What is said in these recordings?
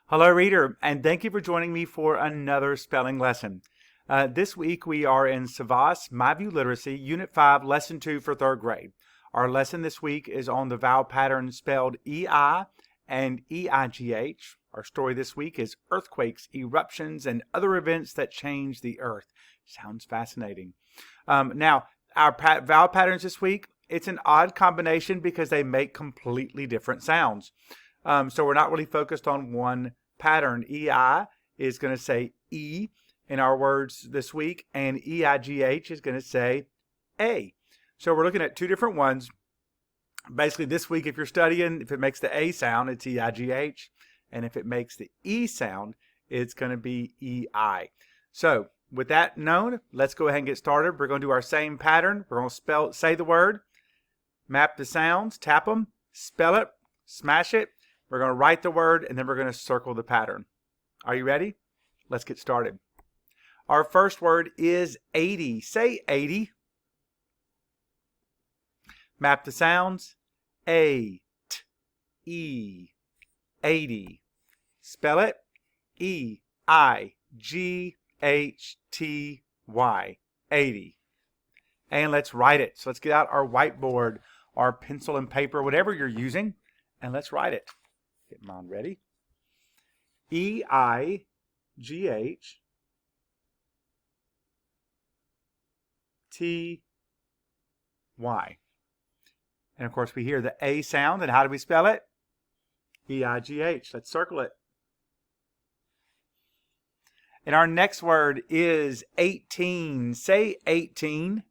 Hello, reader, and thank you for joining me for another spelling lesson. This week we are in SAVVAS MyView Literacy Unit 5, Lesson 2 for 3rd grade. Our lesson this week is on the vowel pattern spelled E-I and E-I-G-H. Our story this week is Earthquakes, Eruptions, and Other Events That Change the Earth. Sounds fascinating. Now, our vowel patterns this week, it's an odd combination because they make completely different sounds. So we're not really focused on one pattern. EI is going to say E in our words this week, and EIGH is going to say A. So we're looking at two different ones. Basically, this week, if you're studying, if it makes the A sound, it's EIGH, and if it makes the E sound, it's going to be EI. So with that known, let's go ahead and get started. We're going to do our same pattern. We're going to say the word, map the sounds, tap them, spell it, smash it. We're going to write the word, and then we're going to circle the pattern. Are you ready? Let's get started. Our first word is 80. Say 80. Map the sounds. A, T, E, 80. Spell it. E-I-G-H-T-Y, 80. And let's write it. So let's get out our whiteboard, our pencil and paper, whatever you're using, and let's write it. Get mine ready. E-I-G-H-T-Y. And of course we hear the A sound, and how do we spell it? E-I-G-H. Let's circle it. And our next word is 18. Say 18.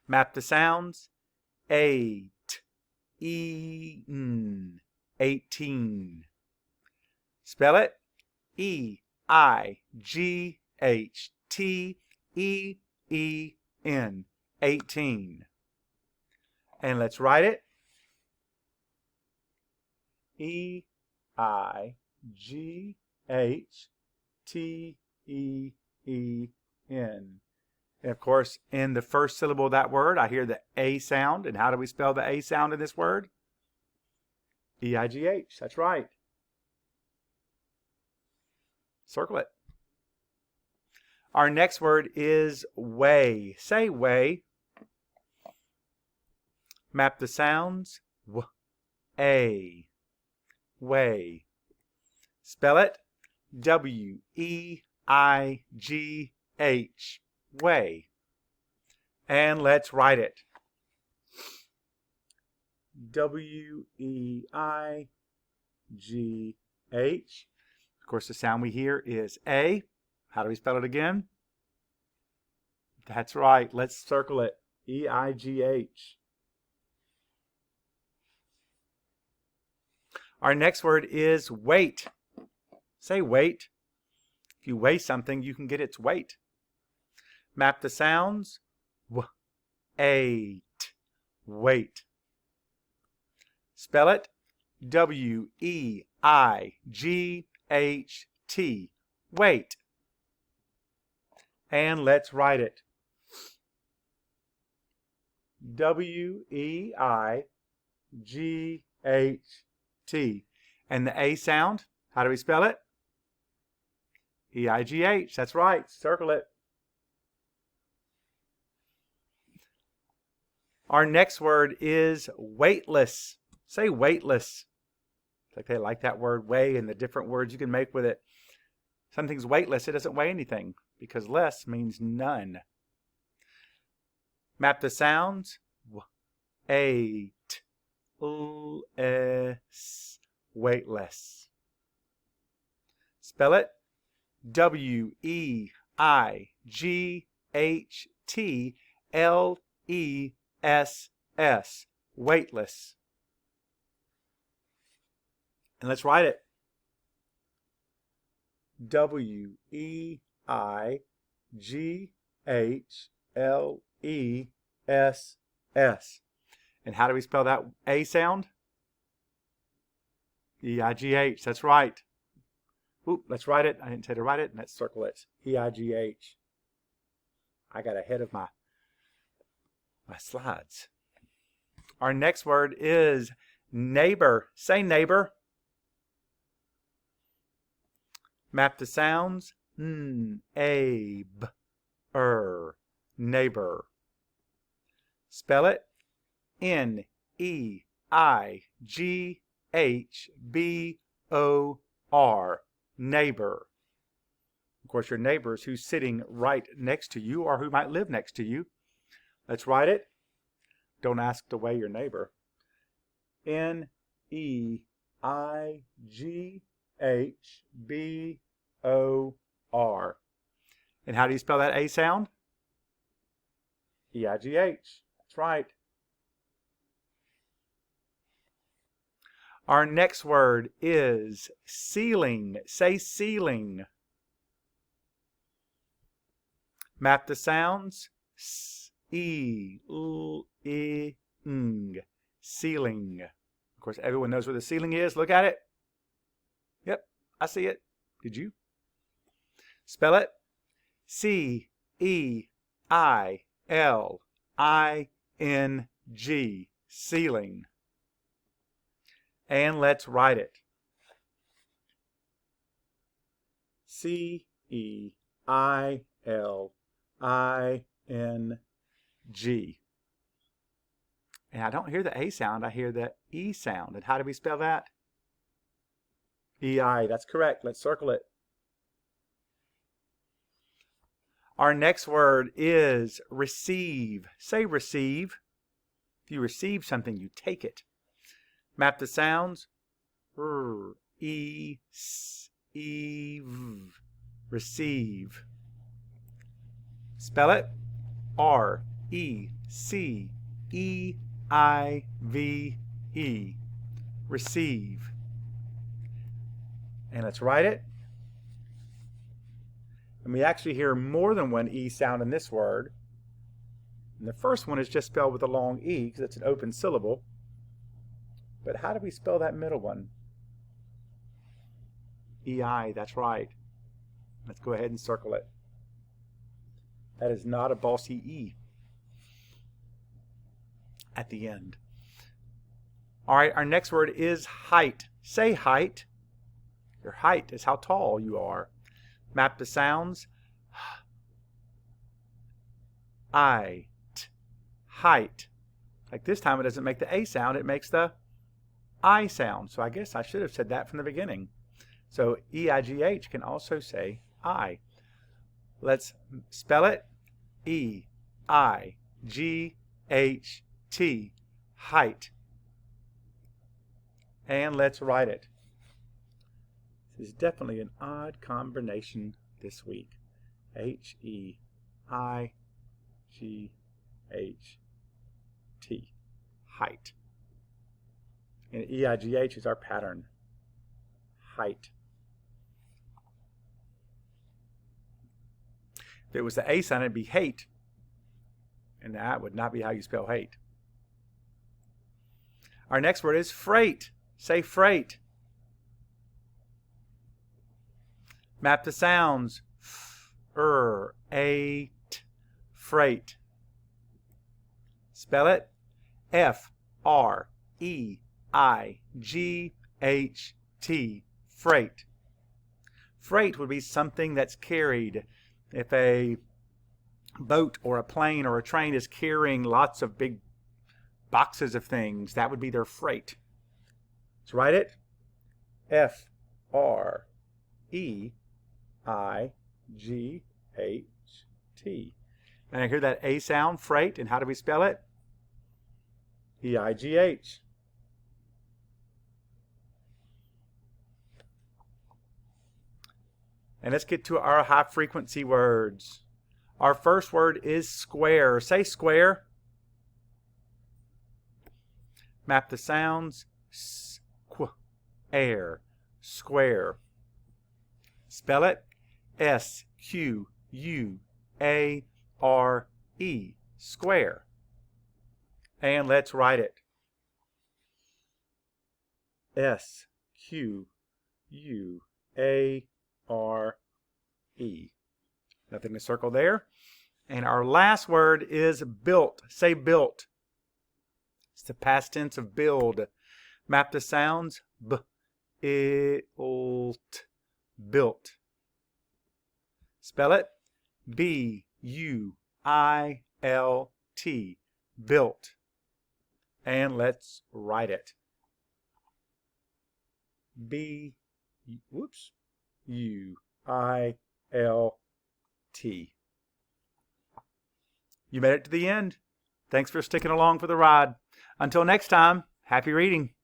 Map the sounds. A, T, E, N, 18. Spell it. E-I-G-H-T-E-E-N, 18. And let's write it. E-I-G-H-T-E-E-N. And of course, in the first syllable of that word, I hear the A sound. And how do we spell the A sound in this word? E-I-G-H. That's right. Circle it. Our next word is way. Say way. Map the sounds. W-A. Way. Spell it. W-E-I-G-H. Way. And let's write it. W-E-I-G-H. Of course, the sound we hear is A. How do we spell it again? That's right. Let's circle it. E-I-G-H. Our next word is weight. Say weight. If you weigh something, you can get its weight. Map the sounds. W-A-T. Weight. Spell it. W-E-I-G-H-T. Weight. And let's write it. W-E-I-G-H-T. And the A sound, how do we spell it? E-I-G-H. That's right. Circle it. Our next word is weightless. Say weightless. It's like they like that word weigh and the different words you can make with it. Something's weightless. It doesn't weigh anything because less means none. Map the sounds. W-A-T-L-S. Weightless. Spell it. W-E-I-G-H-T-L-E-S-S. Weightless. And let's write it. W-E-I-G-H-L-E-S-S. And how do we spell that A sound? E-I-G-H. That's right. Oop, let's write it. I didn't say to write it. And let's circle it. E-I-G-H. I got ahead of my slides. Our next word is neighbor. Say neighbor. Map the sounds. Abe, neighbor. Spell it. N-E-I-G-H-B-O-R, neighbor. Of course, your neighbor is who's sitting right next to you or who might live next to you. Let's write it. Don't ask to weigh your neighbor. N-E-I-G-H-B-O-R. And how do you spell that A sound? E-I-G-H. That's right. Our next word is ceiling. Say ceiling. Map the sounds. S-E-L-I-N-G. Ceiling. Of course, everyone knows where the ceiling is. Look at it. Yep, I see it. Did you? Spell it. C-E-I-L-I-N-G. Ceiling. And let's write it. C-E-I-L-I-N-G. And I don't hear the A sound, I hear the E sound. And how do we spell that? E-I, that's correct. Let's circle it. Our next word is receive. Say receive. If you receive something, you take it. Map the sounds. R-E-S-E-V. Receive. Spell it. R-E-C-E-I-V-E. Receive. And let's write it. And we actually hear more than one E sound in this word. And the first one is just spelled with a long E because it's an open syllable. But how do we spell that middle one? E-I, that's right. Let's go ahead and circle it. That is not a bossy E at the end. All right, our next word is height. Say height. Your height is how tall you are. Map the sounds. I, t, height. Like this time it doesn't make the A sound, it makes the I sound. So I guess I should have said that from the beginning. So E-I-G-H can also say I. Let's spell it. E-I-G-H-T. Height. And let's write it. This is definitely an odd combination this week. H-E-I-G-H-T. Height. And E-I-G-H is our pattern. Height. If it was the A sound, it'd be hate. And that would not be how you spell hate. Our next word is freight. Say freight. Map the sounds. F-R-A-T. Freight. Spell it. F-R-E-I-G-H-T. Freight. Freight would be something that's carried. If a boat or a plane or a train is carrying lots of big boxes of things, that would be their freight. Let's write it. F-R-E-I-G-H-T. And I hear that A sound, freight, and how do we spell it? E-I-G-H. And let's get to our high frequency words. Our first word is square. Say square. Map the sounds. S-Q-Air. Square. Spell it. S-Q-U-A-R-E. Square. And let's write it. S-Q-U-A-R-E. Nothing to circle there. And our last word is built. Say built. It's the past tense of build. Map the sounds. B-I-L-T. Built. Spell it B-U-I-L-T, built. And let's write it. B-U-I-L-T. You made it to the end. Thanks for sticking along for the ride. Until next time, happy reading.